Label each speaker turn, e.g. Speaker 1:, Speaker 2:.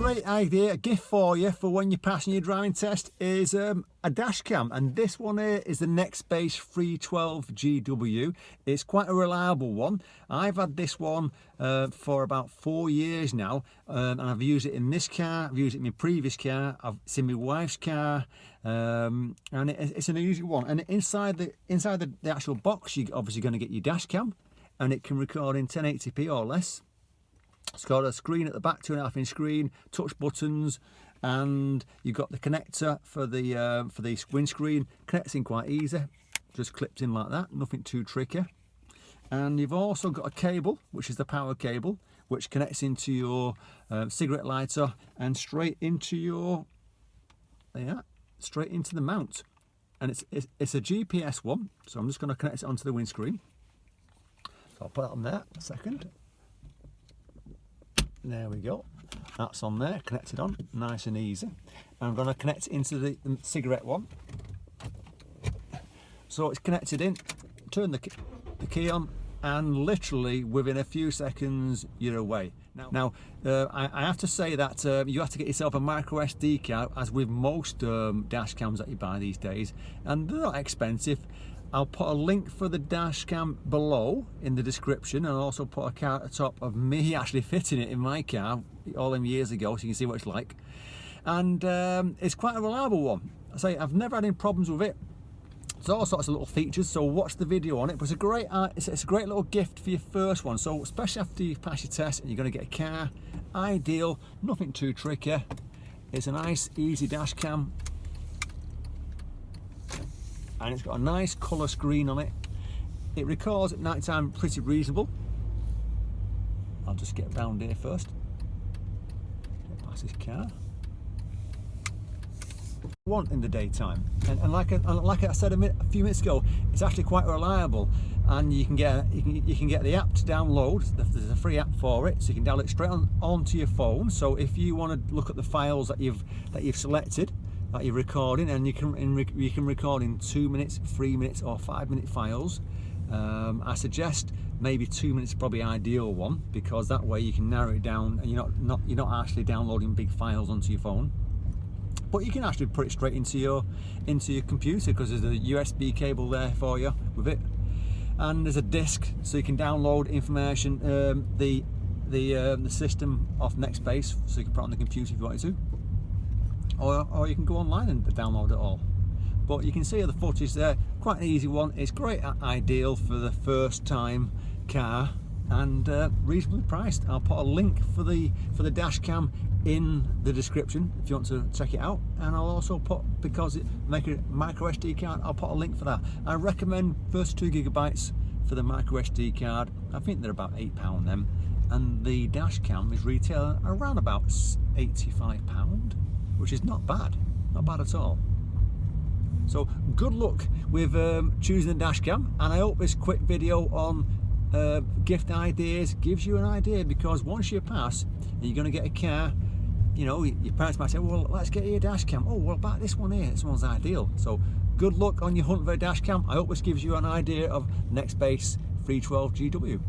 Speaker 1: great idea, a gift for you for when you're passing your driving test is a dash cam, and this one here is the Nextbase 312GW. It's quite a reliable one. I've had this one for about 4 years now, and I've used it in this car, I've used it in my previous car, it's in my wife's car, and it's an easy one. And inside the actual box, you're obviously going to get your dash cam, and it can record in 1080p or less. It's got a screen at the back, 2.5 inch screen, touch buttons, and you've got the connector for the windscreen. Connects in quite easy, just clips in like that, nothing too tricky. And you've also got a cable, which is the power cable, which connects into your cigarette lighter and straight into your, straight into the mount. And it's a GPS one, so I'm just going to connect it onto the windscreen. So I'll put that on there a second. There we go, that's on there, connected on, nice and easy. I'm going to connect it into the cigarette one. So it's connected in, turn the key on, and literally within a few seconds you're away. Now I have to say that you have to get yourself a micro SD card, as with most dash cams that you buy these days, and they're not expensive. I'll put a link for the dash cam below in the description, and I'll also put a car at the top of me actually fitting it in my car all them years ago, so you can see what it's like. And it's quite a reliable one. I say I've never had any problems with it. There's all sorts of little features, so watch the video on it. But it's a great little gift for your first one. So especially after you pass your test and you're going to get a car, ideal, nothing too tricky. It's a nice, easy dash cam. And it's got a nice colour screen on it. It records at night time pretty reasonable. I'll just get round here first. Get past this car. Want in the daytime, and like I said a few minutes ago, it's actually quite reliable, and you can get the app to download. There's a free app for it, so you can download it straight onto your phone. So if you want to look at the files that you've selected, that you're recording, and you can record in 2 minutes, 3 minutes, or 5 minute files. I suggest maybe 2 minutes is probably ideal one, because that way you can narrow it down, and you're not actually downloading big files onto your phone. But you can actually put it straight into your computer, because there's a USB cable there for you with it, and there's a disk, so you can download information, the system off Nextbase, so you can put it on the computer if you wanted to. Or you can go online and download it all. But you can see the footage there, quite an easy one. It's great, ideal for the first time car, and reasonably priced. I'll put a link for the dash cam in the description if you want to check it out, and I'll also put, because it make a micro SD card, I'll put a link for that. I recommend 32 GB for the micro SD card. I think they're about £8 them, and the dash cam is retailing around about £85, which is not bad at all. So good luck with choosing the dash cam, and I hope this quick video on gift ideas gives you an idea, because once you pass and you're going to get a car, you know, your parents might say, well, let's get you a dash cam. Oh, what about this one here? This one's ideal. So good luck on your hunt for a dash cam. I hope this gives you an idea of Nextbase 312GW.